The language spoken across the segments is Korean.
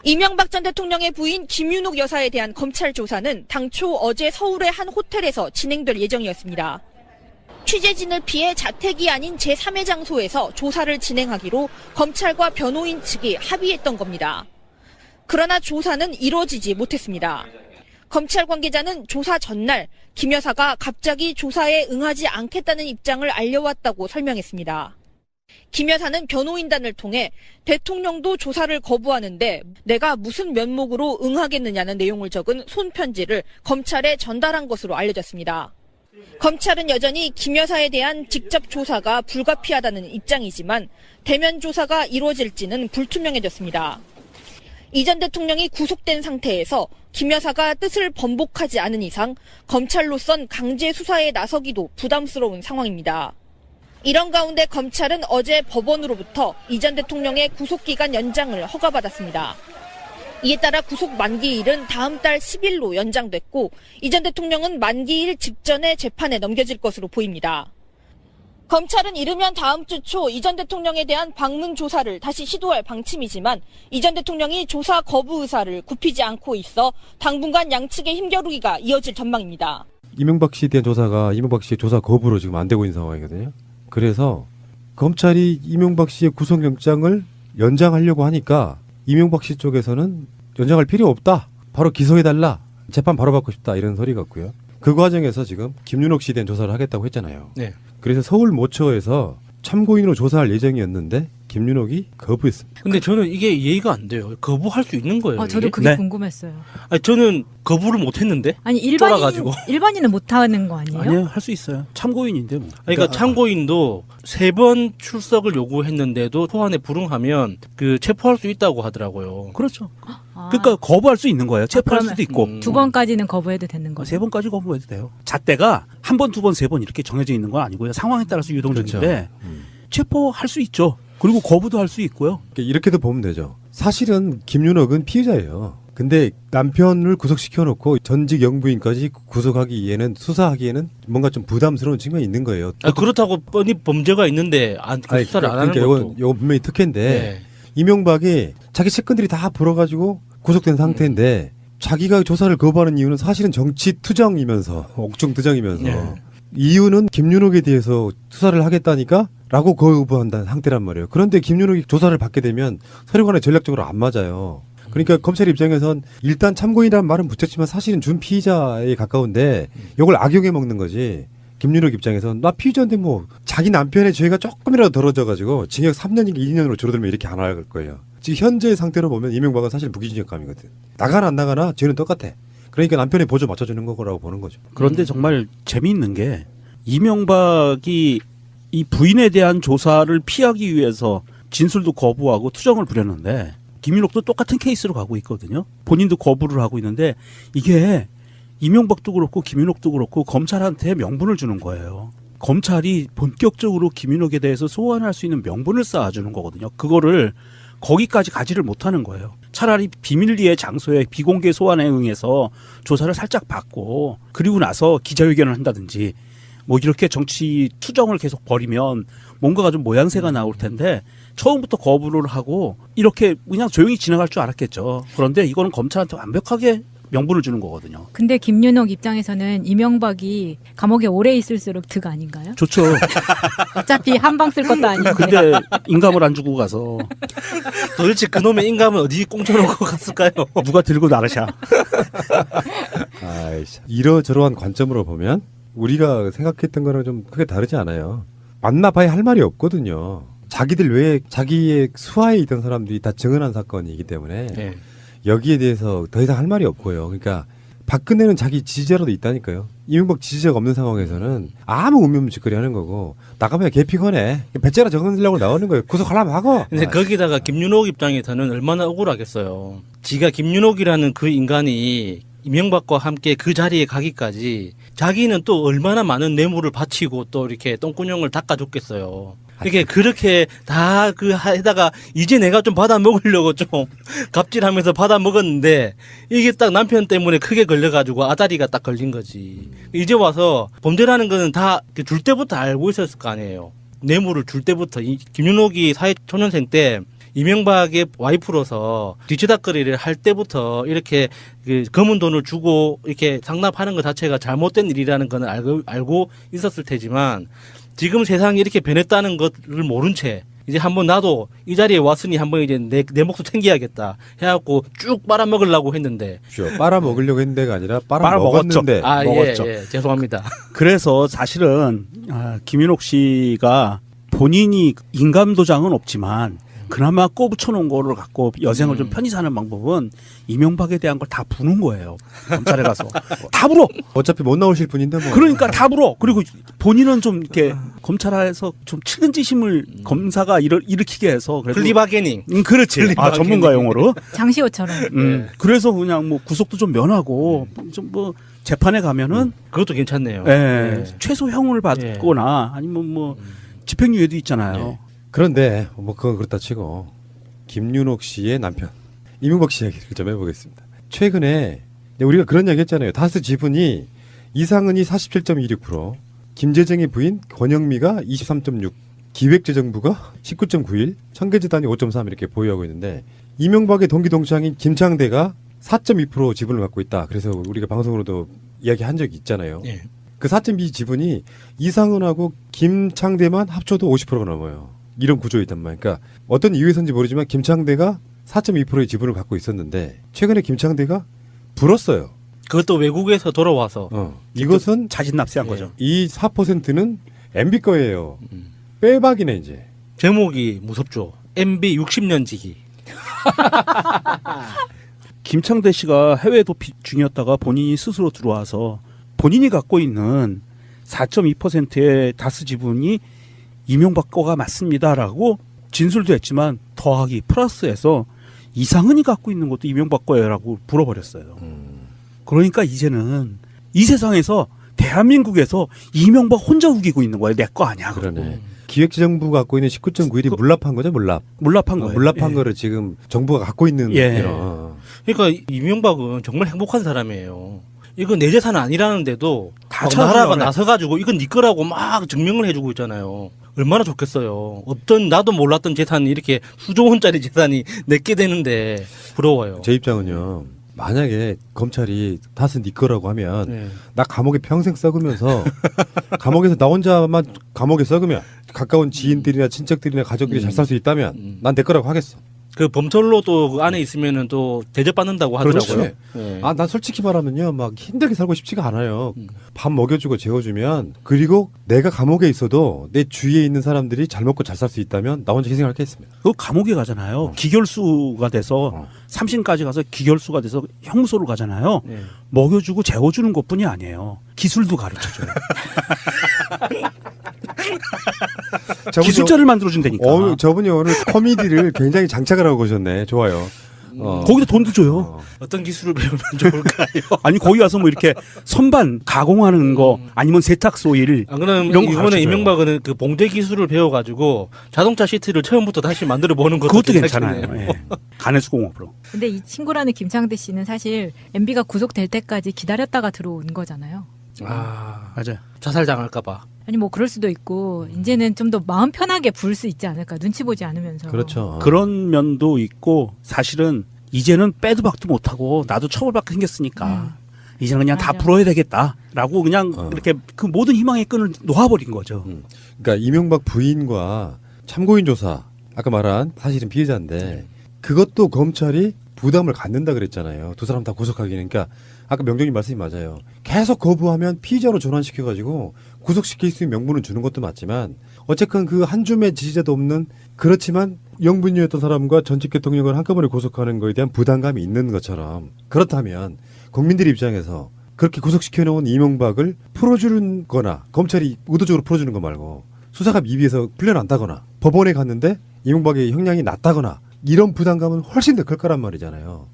이명박 전 대통령의 부인 김윤옥 여사에 대한 검찰 조사는 당초 어제 서울의 한 호텔에서 진행될 예정이었습니다. 취재진을 피해 자택이 아닌 제3의 장소에서 조사를 진행하기로 검찰과 변호인 측이 합의했던 겁니다. 그러나 조사는 이루어지지 못했습니다. 검찰 관계자는 조사 전날 김 여사가 갑자기 조사에 응하지 않겠다는 입장을 알려왔다고 설명했습니다. 김 여사는 변호인단을 통해 대통령도 조사를 거부하는데 내가 무슨 면목으로 응하겠느냐는 내용을 적은 손편지를 검찰에 전달한 것으로 알려졌습니다. 검찰은 여전히 김 여사에 대한 직접 조사가 불가피하다는 입장이지만 대면 조사가 이루어질지는 불투명해졌습니다. 이 전 대통령이 구속된 상태에서 김 여사가 뜻을 번복하지 않은 이상 검찰로선 강제 수사에 나서기도 부담스러운 상황입니다. 이런 가운데 검찰은 어제 법원으로부터 이 전 대통령의 구속기간 연장을 허가받았습니다. 이에 따라 구속 만기일은 다음 달 10일로 연장됐고 이 전 대통령은 만기일 직전에 재판에 넘겨질 것으로 보입니다. 검찰은 이르면 다음 주 초 이 전 대통령에 대한 방문 조사를 다시 시도할 방침이지만 이 전 대통령이 조사 거부 의사를 굽히지 않고 있어 당분간 양측의 힘겨루기가 이어질 전망입니다. 이명박 씨에 대한 조사가 이명박 씨의 조사 거부로 지금 안 되고 있는 상황이거든요. 그래서 검찰이 이명박 씨의 구속영장을 연장하려고 하니까 이명박 씨 쪽에서는 연장할 필요 없다. 바로 기소해달라. 재판 바로 받고 싶다. 이런 소리 같고요. 그 과정에서 지금 김윤옥 씨에 대한 조사를 하겠다고 했잖아요. 네. 그래서 서울 모처에서 참고인으로 조사할 예정이었는데 김윤옥이 거부했습니다. 근데 저는 이게 이해가 안 돼요. 거부할 수 있는 거예요. 저도 이게? 그게 네. 궁금했어요. 아니, 저는 거부를 못 했는데. 아니 쫄아가지고. 일반인은 못 하는 거 아니에요? 아니요, 할 수 있어요. 참고인인데 뭐. 그러니까 참고인도 3번 출석을 요구했는데도 소환에 불응하면 그 체포할 수 있다고 하더라고요. 그렇죠. 아, 그러니까 거부할 수 있는 거예요. 체포할 그러면 수도 있고. 2번까지는 거부해도 되는 거예요. 3번까지 거부해도 돼요. 잣대가 1번, 2번, 3번 이렇게 정해져 있는 건 아니고요. 상황에 따라서 유동적인데 체포할 수 있죠. 그리고 거부도 할 수 있고요. 이렇게도 보면 되죠. 사실은 김윤옥은 피해자예요. 근데 남편을 구속시켜놓고 전직 영부인까지 구속하기에는 수사하기에는 뭔가 좀 부담스러운 측면이 있는 거예요. 그렇다고 뻔히 범죄가 있는데 수사를 안 하는 것도. 이건 분명히 특혜인데 네. 이명박이 자기 측근들이 다 불어가지고 구속된 상태인데 자기가 조사를 거부하는 이유는 사실은 정치 투정이면서 옥중 투정이면서 네. 이유는 김윤옥에 대해서 수사를 하겠다니까 라고 거부한다는 상태란 말이에요. 그런데 김윤옥이 조사를 받게 되면 서류간에 전략적으로 안 맞아요. 그러니까 검찰 입장에선 일단 참고인이라는 말은 붙였지만 사실은 준 피의자에 가까운데 이걸 악용해 먹는 거지. 김윤옥 입장에선 나 피의자인데 뭐 자기 남편의 죄가 조금이라도 덜어져가지고 징역 3년인가 2년으로 줄어들면 이렇게 안 할 거예요. 지금 현재 상태로 보면 이명박은 사실 무기징역감이거든. 나가나 안 나가나 죄는 똑같아. 그러니까 남편의 보조 맞춰주는 거라고 보는 거죠. 그런데 정말 재미있는 게 이명박이 이 부인에 대한 조사를 피하기 위해서 진술도 거부하고 투정을 부렸는데 김윤옥도 똑같은 케이스로 가고 있거든요. 본인도 거부를 하고 있는데 이게 이명박도 그렇고 김윤옥도 그렇고 검찰한테 명분을 주는 거예요. 검찰이 본격적으로 김윤옥에 대해서 소환할 수 있는 명분을 쌓아주는 거거든요. 그거를 거기까지 가지를 못하는 거예요. 차라리 비밀리에 장소에 비공개 소환에 응해서 조사를 살짝 받고 그리고 나서 기자회견을 한다든지 뭐 이렇게 정치 투정을 계속 벌이면 뭔가가 좀 모양새가 나올 텐데 처음부터 거부를 하고 이렇게 그냥 조용히 지나갈 줄 알았겠죠. 그런데 이거는 검찰한테 완벽하게 명분을 주는 거거든요. 근데 김윤옥 입장에서는 이명박이 감옥에 오래 있을수록 득 아닌가요? 좋죠. 어차피 한 방 쓸 것도 아닌데. 근데 인감을 안 주고 가서 도대체 그놈의 인감은 어디 꽁쳐놓고 갔을까요? 누가 들고 나르샤. 아이씨. 이러저러한 관점으로 보면 우리가 생각했던 거랑 좀 크게 다르지 않아요. 만나봐야 할 말이 없거든요. 자기들 외에 자기의 수하에 있던 사람들이 다 증언한 사건이기 때문에 네. 여기에 대해서 더 이상 할 말이 없고요. 그러니까 박근혜는 자기 지지자라도 있다니까요. 이명박 지지자가 없는 상황에서는 아무 의미 짓거리 하는 거고 나가면 개피거네. 배째라 적응하려고 나오는 거예요. 구속하려면 하고. 근데 거기다가 김윤옥 입장에서는 얼마나 억울하겠어요. 지가 김윤옥이라는 그 인간이 이명박과 함께 그 자리에 가기까지 자기는 또 얼마나 많은 뇌물을 바치고 또 이렇게 똥구녕을 닦아줬겠어요. 이게 그렇게 다 그 해다가 이제 내가 좀 받아 먹으려고 좀 갑질하면서 받아 먹었는데 이게 딱 남편 때문에 크게 걸려가지고 아다리가 딱 걸린 거지. 이제 와서 범죄라는 거는 다 줄 때부터 알고 있었을 거 아니에요. 뇌물을 줄 때부터 이 김윤옥이 사회초년생 때 이명박의 와이프로서 뒤치다거리를 할 때부터 이렇게 그 검은 돈을 주고 이렇게 상납하는 것 자체가 잘못된 일이라는 건 알고 있었을 테지만 지금 세상이 이렇게 변했다는 것을 모른 채 이제 한번 나도 이 자리에 왔으니 한번 이제 내 몫을 챙겨야겠다 해갖고 쭉 빨아먹으려고 했는데. 그렇죠. 빨아먹으려고 했는데가 아니라 빨아먹었죠. 빨아먹었는데. 먹었죠. 예, 죄송합니다. 그래서 사실은 김윤옥 씨가 본인이 인감도장은 없지만 그나마 꼬부쳐놓은 거를 갖고 여생을 좀 편히 사는 방법은 이명박에 대한 걸 다 부는 거예요. 검찰에 가서 다 불어. 어차피 못 나오실 분인데 뭐. 그러니까 다 불어. 그리고 본인은 좀 이렇게 검찰에서 좀 측은지심을 검사가 일으키게 해서 그래도 플리바게닝. 그렇지. 플리바게닝. 전문가 용어로. 장시호처럼. 그래서 그냥 뭐 구속도 좀 면하고 좀 뭐 재판에 가면은 그것도 괜찮네요. 예, 최소형을 받거나 아니면 뭐 집행유예도 있잖아요. 예. 그런데 뭐 그건 그렇다 치고 김윤옥 씨의 남편 이명박 씨 이야기를 좀 해보겠습니다. 최근에 우리가 그런 이야기 했잖아요. 다스 지분이 이상은이 47.26%, 김재정의 부인 권영미가 23.6%, 기획재정부가 19.91%, 청계재단이 5.3% 이렇게 보유하고 있는데 이명박의 동기 동창인 김창대가 4.2% 지분을 갖고 있다. 그래서 우리가 방송으로도 이야기한 적이 있잖아요. 예. 그 4.2 지분이 이상은하고 김창대만 합쳐도 50%가 넘어요. 이런 구조이단 말이야. 그러니까 어떤 이유에서인지 모르지만 김창대가 4.2%의 지분을 갖고 있었는데 최근에 김창대가 불었어요. 그것도 외국에서 돌아와서. 이것은 자진 납세한 거죠. 이 4%는 MB 거예요. 빼박이네 이제. 제목이 무섭죠. MB 60년 지기. 김창대 씨가 해외 도피 중이었다가 본인이 스스로 들어와서 본인이 갖고 있는 4.2%의 다스 지분이 이명박 거가 맞습니다라고 진술도 했지만 더하기 플러스해서 이상은이 갖고 있는 것도 이명박 거예요라고 불어버렸어요. 그러니까 이제는 이 세상에서 대한민국에서 이명박 혼자 우기고 있는 거예요. 내 거 아니야. 그러네. 기획재정부 갖고 있는 19.91이 물납한 거죠, 물납한 거예요. 물납한 예. 거를 지금 정부가 갖고 있는 예. 이런. 그러니까 이명박은 정말 행복한 사람이에요. 이건 내 재산 아니라는데도 다 막 찾아주려고 나라가 그래. 나서가지고 이건 네 거라고 막 증명을 해주고 있잖아요. 얼마나 좋겠어요. 없던 나도 몰랐던 재산이 이렇게 수조 원짜리 재산이 내게 되는데 부러워요. 제 입장은요. 만약에 검찰이 다스 네 거라고 하면 네. 나 감옥에 평생 썩으면서 감옥에서 나 혼자만 감옥에 썩으면 가까운 지인들이나 친척들이나 가족들이 잘 살 수 있다면 난 내 거라고 하겠어. 그 범철로 또 그 안에 있으면은 또 대접받는다고 하더라고요. 그렇지. 네. 아, 난 솔직히 말하면요, 막 힘들게 살고 싶지가 않아요. 밥 먹여주고 재워주면, 그리고 내가 감옥에 있어도 내 주위에 있는 사람들이 잘 먹고 잘 살 수 있다면 나 혼자 희생할 게 있습니다. 그 감옥에 가잖아요. 기결수가 돼서 삼신까지 가서 기결수가 돼서 형무소를 가잖아요. 네. 먹여주고 재워주는 것뿐이 아니에요. 기술도 가르쳐줘요. 기술자를 만들어준다니까. 저분이 오늘 코미디를 굉장히 장착을 하고 오셨네. 좋아요. 거기다 돈도 줘요. 어떤 기술을 배우면 좋을까요? 아니 거기 가서 뭐 이렇게 선반 가공하는 거 아니면 세탁소일 안 그러면 이런 거 이번에 가르쳐줘요. 이명박은 그 봉제 기술을 배워가지고 자동차 시트를 처음부터 다시 만들어 보는 것도 그것도 괜찮아요. 괜찮겠네요. 예. 간해수공업으로. 근데 이 친구라는 김창대 씨는 사실 MB가 구속될 때까지 기다렸다가 들어온 거잖아요. 아, 맞아요. 자살 당할까봐. 아니 뭐 그럴 수도 있고 이제는 좀 더 마음 편하게 부를 수 있지 않을까. 눈치 보지 않으면서. 그렇죠. 그런 면도 있고 사실은 이제는 빼도 박도 못하고 나도 처벌받게 생겼으니까 이제는 그냥 다 맞아. 풀어야 되겠다라고 그냥 이렇게 그 모든 희망의 끈을 놓아버린 거죠. 그러니까 이명박 부인과 참고인 조사, 아까 말한 사실은 피해자인데, 그것도 검찰이 부담을 갖는다 그랬잖아요. 두 사람 다 구속하기는. 그러니까 아까 명정님 말씀이 맞아요. 계속 거부하면 피의자로 전환시켜가지고 구속시킬 수 있는 명분을 주는 것도 맞지만 어쨌건 그 한 줌의 지지자도 없는, 그렇지만 영분이었던 사람과 전직 대통령을 한꺼번에 구속하는 거에 대한 부담감이 있는 것처럼, 그렇다면 국민들 입장에서 그렇게 구속시켜놓은 이명박을 풀어주는 거나 검찰이 의도적으로 풀어주는 거 말고 수사가 미비해서 풀려난다거나 법원에 갔는데 이명박의 형량이 낮다거나 이런 부담감은 훨씬 더 클 거란 말이잖아요.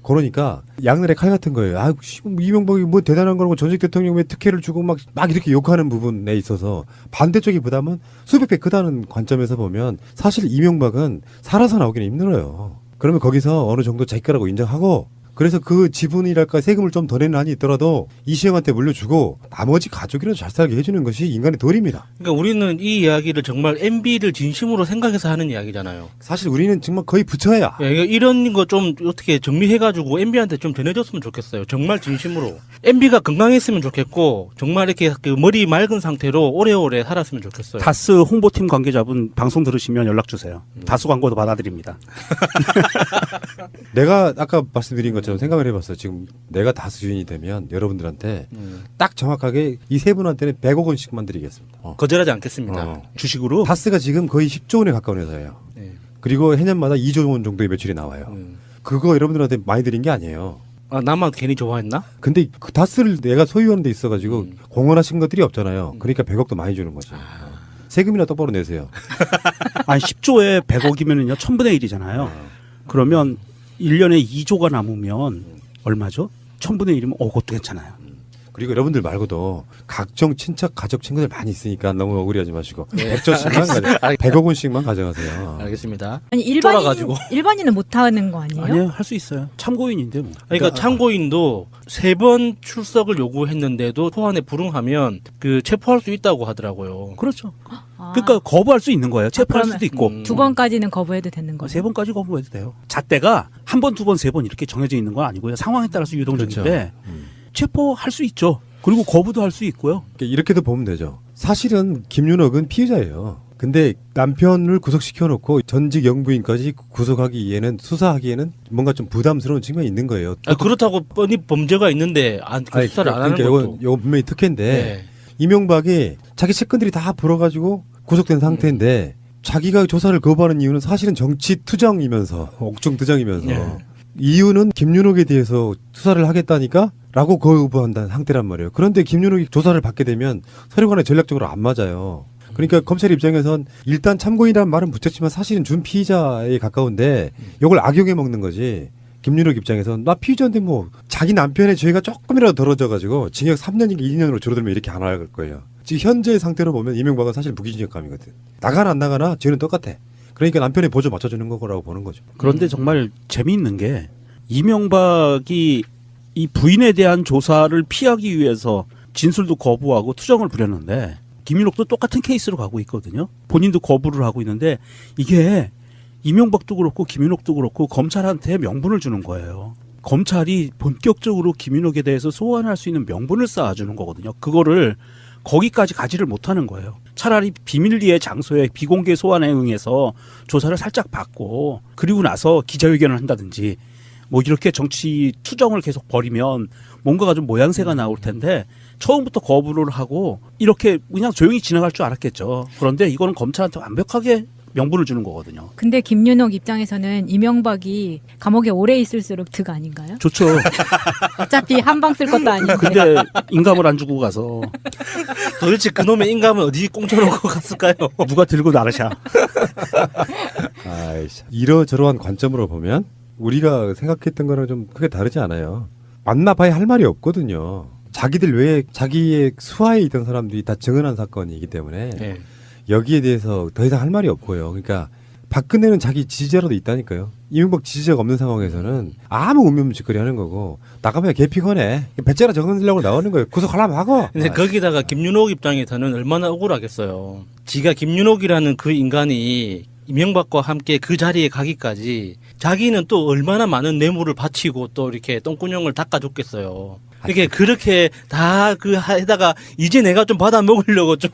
그러니까 양날의 칼 같은 거예요. 아, 이명박이 뭐 대단한 거라고 전직 대통령 왜 특혜를 주고 막 이렇게 욕하는 부분에 있어서 반대쪽의 부담은 수백 배 크다는 관점에서 보면 사실 이명박은 살아서 나오기는 힘들어요. 그러면 거기서 어느 정도 자기 거라고 인정하고 그래서 그 지분이랄까 세금을 좀 더 내는 한이 있더라도 이시영한테 물려주고 나머지 가족이라도 잘 살게 해주는 것이 인간의 도리입니다. 그러니까 우리는 이 이야기를 정말 MB를 진심으로 생각해서 하는 이야기잖아요. 사실 우리는 정말 거의 부처야. 예, 이런 거 좀 어떻게 정리해가지고 MB한테 좀 전해줬으면 좋겠어요. 정말 진심으로. MB가 건강했으면 좋겠고 정말 이렇게 그 머리 맑은 상태로 오래오래 살았으면 좋겠어요. 다스 홍보팀 관계자분 방송 들으시면 연락 주세요. 다스 광고도 받아드립니다. 내가 아까 말씀드린 것처럼 생각을 해봤어요. 지금 내가 다스 주인이 되면 여러분들한테 딱 정확하게 이 세 분한테는 100억 원씩만 드리겠습니다. 거절하지 않겠습니다. 주식으로 다스가 지금 거의 10조 원에 가까운 회사예요. 네. 그리고 해년마다 2조 원 정도의 매출이 나와요. 그거 여러분들한테 많이 드린 게 아니에요. 아, 나만 괜히 좋아했나? 근데 그 다스를 내가 소유하는 데 있어가지고 공헌하신 것들이 없잖아요. 그러니까 100억도 많이 주는 거죠. 세금이나 똑바로 내세요. 한 10조에 100억이면은요 1000분의 1이잖아요. 그러면 1년에 2조가 남으면 얼마죠? 1000분의 1이면 그것도 괜찮아요. 그리고 여러분들 말고도 각종 친척, 가족, 친구들 많이 있으니까 너무 억울해하지 마시고 100억 원씩만 가져가세요. 알겠습니다. 아니 쫄아가지고. 일반인은 못 하는 거 아니에요? 아니요, 할 수 있어요. 참고인인데 뭐. 그러니까 참고인도 3번 출석을 요구했는데도 소환에 불응하면 그 체포할 수 있다고 하더라고요. 그렇죠. 아, 그러니까 거부할 수 있는 거예요. 체포할 그러면 수도 있고. 2번까지는 거부해도 되는 거죠. 3번까지 거부해도 돼요. 잣대가 1번, 2번, 3번 이렇게 정해져 있는 건 아니고요. 상황에 따라서 유동적인데 체포할 수 있죠. 그리고 거부도 할 수 있고요. 이렇게도 보면 되죠. 사실은 김윤옥은 피의자예요. 근데 남편을 구속시켜놓고 전직 영부인까지 구속하기에는 수사하기에는 뭔가 좀 부담스러운 측면이 있는 거예요. 그렇다고 뻔히 범죄가 있는데 그 수사를 안 하는 것도. 이건 분명히 특혜인데 네. 이명박이 자기 측근들이 다 불어가지고 구속된 상태인데 자기가 조사를 거부하는 이유는 사실은 정치 투정이면서 옥중 투정이면서 네. 이유는 김윤옥에 대해서 수사를 하겠다니까 라고 거부한다는 상태란 말이에요. 그런데 김윤옥이 조사를 받게 되면 서류관에 전략적으로 안 맞아요. 그러니까 검찰 입장에선 일단 참고인이라는 말은 붙였지만 사실은 준피의자에 가까운데 이걸 악용해 먹는 거지. 김윤옥 입장에선 나 피의자인데 뭐 자기 남편의 죄가 조금이라도 덜어져가지고 징역 3년인가 2년으로 줄어들면 이렇게 안 할 거예요. 지금 현재 상태로 보면 이명박은 사실 무기징역감이거든. 나가나 안 나가나 죄는 똑같아. 그러니까 남편의 보조 맞춰주는 거라고 보는 거죠. 그런데 정말 재미있는 게 이명박이 이 부인에 대한 조사를 피하기 위해서 진술도 거부하고 투정을 부렸는데 김윤옥도 똑같은 케이스로 가고 있거든요. 본인도 거부를 하고 있는데 이게 이명박도 그렇고 김윤옥도 그렇고 검찰한테 명분을 주는 거예요. 검찰이 본격적으로 김윤옥에 대해서 소환할 수 있는 명분을 쌓아주는 거거든요. 그거를 거기까지 가지를 못하는 거예요. 차라리 비밀리에 장소에 비공개 소환에 응해서 조사를 살짝 받고 그리고 나서 기자회견을 한다든지 뭐 이렇게 정치 투정을 계속 벌이면 뭔가가 좀 모양새가 나올 텐데 처음부터 거부를 하고 이렇게 그냥 조용히 지나갈 줄 알았겠죠. 그런데 이거는 검찰한테 완벽하게 명분을 주는 거거든요. 근데 김윤옥 입장에서는 이명박이 감옥에 오래 있을수록 득 아닌가요? 좋죠. 어차피 한 방 쓸 것도 아닌데. 근데 인감을 안 주고 가서 도대체 그놈의 인감은 어디 꽁쳐놓고 갔을까요? 누가 들고 나르샤. 아이씨. 이러저러한 관점으로 보면 우리가 생각했던 거랑 좀 크게 다르지 않아요. 만나봐야 할 말이 없거든요. 자기들 외에 자기의 수하에 있던 사람들이 다 증언한 사건이기 때문에 네. 여기에 대해서 더 이상 할 말이 없고요. 그러니까 박근혜는 자기 지지자라도 있다니까요. 이명박 지지자가 없는 상황에서는 아무 운명짓거리 하는 거고 나가면 개피거네. 배째라 적응하려고 나오는 거예요. 구속하려면 하고. 근데 거기다가 김윤옥 입장에서는 얼마나 억울하겠어요. 지가 김윤옥이라는 그 인간이 이명박과 함께 그 자리에 가기까지 자기는 또 얼마나 많은 뇌물을 바치고 또 이렇게 똥구녕을 닦아줬겠어요. 이렇게 그렇게 다 그 해다가 이제 내가 좀 받아 먹으려고 좀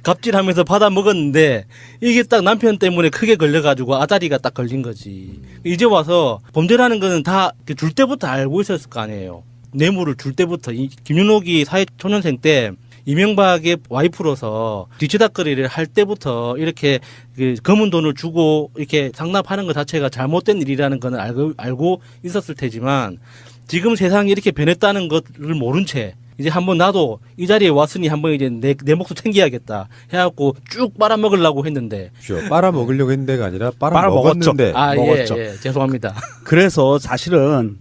갑질하면서 받아 먹었는데 이게 딱 남편 때문에 크게 걸려가지고 아다리가 딱 걸린 거지. 이제 와서 범죄라는 거는 다 줄 때부터 알고 있었을 거 아니에요. 뇌물을 줄 때부터. 김윤옥이 사회초년생 때 이명박의 와이프로서 뒤치다거리를 할 때부터 이렇게 그 검은 돈을 주고 이렇게 상납하는 것 자체가 잘못된 일이라는 건 알고 있었을 테지만 지금 세상이 이렇게 변했다는 것을 모른 채 이제 한번 나도 이 자리에 왔으니 한번 이제 내 몫을 챙겨야겠다 해갖고 쭉 빨아먹으려고 했는데. 빨아먹으려고 했는데가 아니라 빨아먹었는데. 먹었죠. 예, 죄송합니다. 그래서 사실은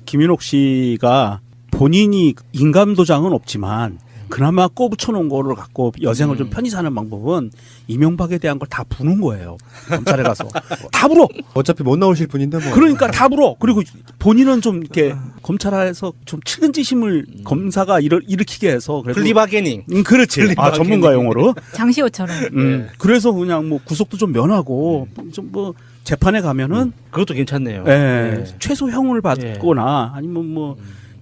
김윤옥 씨가 본인이 인감도장은 없지만 그나마 꼬붙여 놓은 거를 갖고 여생을 좀 편히 사는 방법은 이명박에 대한 걸 다 부는 거예요. 검찰에 가서 다 불어. 어차피 못 나오실 분인데 뭐. 그러니까 다 불어. 그리고 본인은 좀 이렇게 검찰에서 좀 측은지심을 검사가 일으키게 해서 그래도 플리바게닝. 그렇지. 플리바게닝. 전문가 용어로. 장시호처럼. 그래서 그냥 뭐 구속도 좀 면하고 좀 뭐 재판에 가면은 그것도 괜찮네요. 예, 최소형을 받거나 아니면 뭐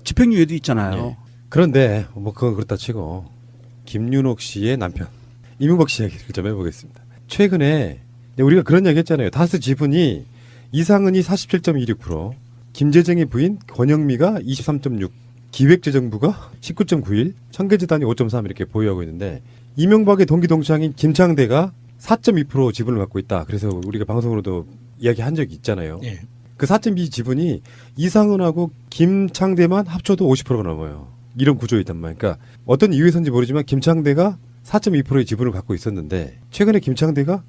집행유예도 있잖아요. 예. 그런데 뭐 그건 그렇다 치고 김윤옥 씨의 남편 이명박 씨 얘기를 좀 해보겠습니다. 최근에 우리가 그런 얘기 했잖아요. 다스 지분이 이상은이 47.26%, 김재정의 부인 권영미가 23.6%, 기획재정부가 19.91%, 청계재단이 5.3% 이렇게 보유하고 있는데 이명박의 동기 동창인 김창대가 4.2% 지분을 갖고 있다. 그래서 우리가 방송으로도 이야기한 적이 있잖아요. 예. 그 4.2 지분이 이상은하고 김창대만 합쳐도 50%가 넘어요. 이런 구조에 있단 말이에요. 그러니까 어떤 이유에서인지 모르지만 김창대가 4.2%의 지분을 갖고 있었는데 최근에 김창대가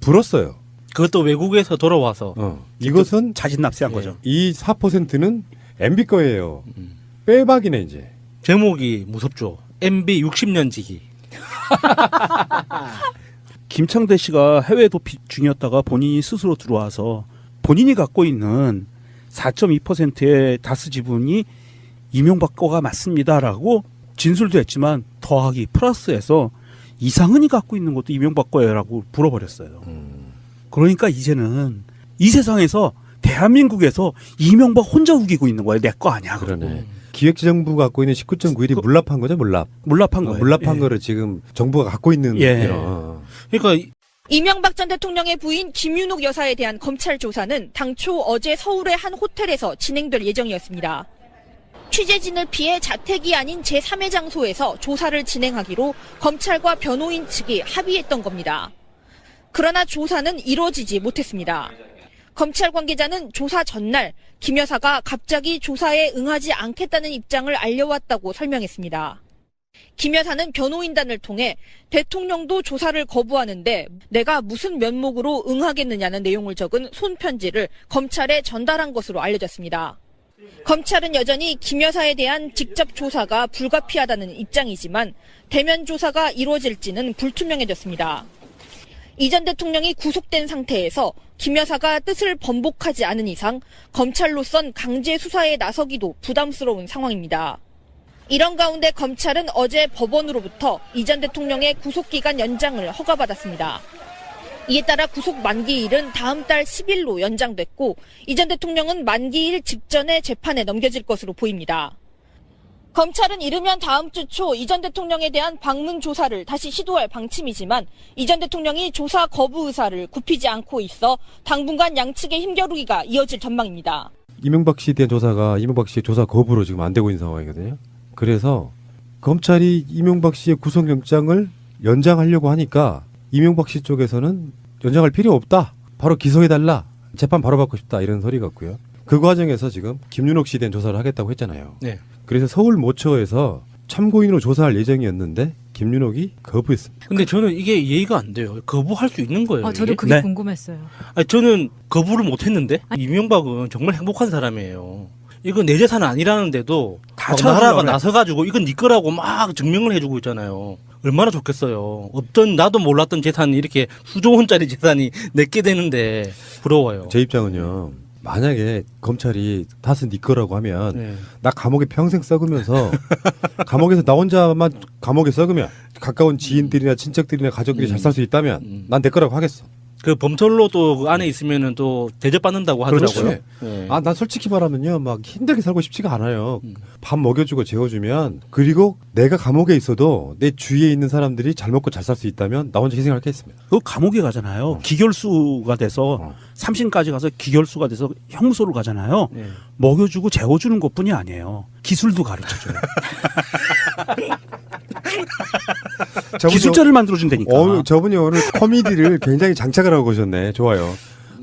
불었어요. 그것도 외국에서 돌아와서 이것은 자진 납세한 거죠. 이 4%는 MB 거예요. 빼박이네 이제. 제목이 무섭죠. MB 60년 지기. 김창대 씨가 해외 도피 중이었다가 본인이 스스로 들어와서 본인이 갖고 있는 4.2%의 다스 지분이 이명박 거가 맞습니다라고 진술도 했지만 더하기 플러스해서 이상은이 갖고 있는 것도 이명박 거예요라고 불어버렸어요. 그러니까 이제는 이 세상에서 대한민국에서 이명박 혼자 우기고 있는 거예요. 내 거 아니야. 그러네. 기획재정부가 갖고 있는 19.91이 물납한 거죠, 물납. 물납한 거예요. 물납한 예. 거를 지금 정부가 갖고 있는 예. 이런. 그러니까 이명박 전 대통령의 부인 김윤옥 여사에 대한 검찰 조사는 당초 어제 서울의 한 호텔에서 진행될 예정이었습니다. 취재진을 피해 자택이 아닌 제3의 장소에서 조사를 진행하기로 검찰과 변호인 측이 합의했던 겁니다. 그러나 조사는 이루어지지 못했습니다. 검찰 관계자는 조사 전날 김 여사가 갑자기 조사에 응하지 않겠다는 입장을 알려왔다고 설명했습니다. 김 여사는 변호인단을 통해 대통령도 조사를 거부하는데 내가 무슨 면목으로 응하겠느냐는 내용을 적은 손편지를 검찰에 전달한 것으로 알려졌습니다. 검찰은 여전히 김 여사에 대한 직접 조사가 불가피하다는 입장이지만 대면 조사가 이루어질지는 불투명해졌습니다. 이 전 대통령이 구속된 상태에서 김 여사가 뜻을 번복하지 않은 이상 검찰로선 강제 수사에 나서기도 부담스러운 상황입니다. 이런 가운데 검찰은 어제 법원으로부터 이 전 대통령의 구속기간 연장을 허가받았습니다. 이에 따라 구속 만기일은 다음 달 10일로 연장됐고 이 전 대통령은 만기일 직전에 재판에 넘겨질 것으로 보입니다. 검찰은 이르면 다음 주 초 이 전 대통령에 대한 방문 조사를 다시 시도할 방침이지만 이 전 대통령이 조사 거부 의사를 굽히지 않고 있어 당분간 양측의 힘겨루기가 이어질 전망입니다. 이명박 씨에 대한 조사가 이명박 씨의 조사 거부로 지금 안 되고 있는 상황이거든요. 그래서 검찰이 이명박 씨의 구속영장을 연장하려고 하니까 이명박 씨 쪽에서는 연장할 필요 없다. 바로 기소해달라. 재판 바로 받고 싶다. 이런 소리 같고요. 그 과정에서 지금 김윤옥 씨에 대한 조사를 하겠다고 했잖아요. 네. 그래서 서울 모처에서 참고인으로 조사할 예정이었는데 김윤옥이 거부했습니다. 근데 저는 이게 이해가 안 돼요. 거부할 수 있는 거예요. 저도 이게? 그게 네. 궁금했어요. 아니, 저는 거부를 못 했는데 이명박은 정말 행복한 사람이에요. 이건 내 재산은 아니라는데도 다 막 찾아주려고 나라가 그래. 나서가지고 이건 네 거라고 막 증명을 해주고 있잖아요. 얼마나 좋겠어요. 없던 나도 몰랐던 재산이 이렇게 수조 원짜리 재산이 내게 되는데 부러워요. 제 입장은요. 만약에 검찰이 다스 네 거라고 하면 네. 나 감옥에 평생 썩으면서 감옥에서 나 혼자만 감옥에 썩으면 가까운 지인들이나 친척들이나 가족들이 잘 살 수 있다면 난 내 거라고 하겠어. 그 범철로 또 그 안에 있으면은 또 대접받는다고 하더라고요. 그렇지. 네. 아, 난 솔직히 말하면요, 막 힘들게 살고 싶지가 않아요. 밥 먹여주고 재워주면, 그리고 내가 감옥에 있어도 내 주위에 있는 사람들이 잘 먹고 잘 살 수 있다면 나 혼자 희생할 게 있습니다. 그 감옥에 가잖아요. 기결수가 돼서 삼심까지 가서 기결수가 돼서 형무소를 가잖아요. 네. 먹여주고 재워주는 것뿐이 아니에요. 기술도 가르쳐줘요. 기술자를 만들어준다니까. 저분이 오늘 코미디를 굉장히 장착을 하고 오셨네. 좋아요.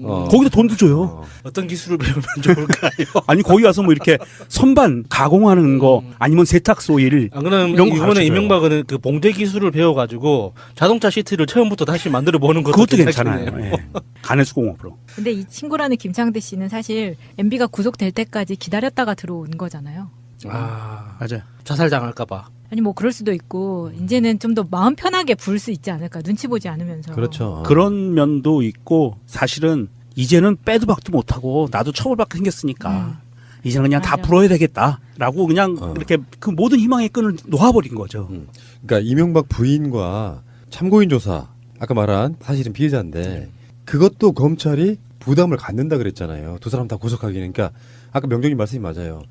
거기다 돈도 줘요. 어떤 기술을 배우면 좋을까요? 아니 거기 가서 뭐 이렇게 선반 가공하는 거 아니면 세탁소일 안 그러면 이런 거 이번에 가르쳐줘요. 이명박은 그 봉제 기술을 배워가지고 자동차 시트를 처음부터 다시 만들어 보는 것도 그것도 괜찮아요. 괜찮겠네요. 예. 간해수공업으로. 근데 이 친구라는 김창대 씨는 사실 MB가 구속될 때까지 기다렸다가 들어온 거잖아요. 아, 맞아요. 자살 당할까봐. 아니 뭐 그럴 수도 있고 이제는 좀 더 마음 편하게 부를 수 있지 않을까 눈치 보지 않으면서. 그렇죠. 그런 면도 있고 사실은 이제는 빼도 박도 못하고 나도 처벌받게 생겼으니까 이제는 그냥 다 맞아. 풀어야 되겠다라고 그냥 이렇게 그 모든 희망의 끈을 놓아버린 거죠. 그러니까 이명박 부인과 참고인 조사 아까 말한 사실은 피해자인데 그것도 검찰이 부담을 갖는다 그랬잖아요. 두 사람 다 구속하기는. 그러니까 아까 명정님 말씀이 맞아요.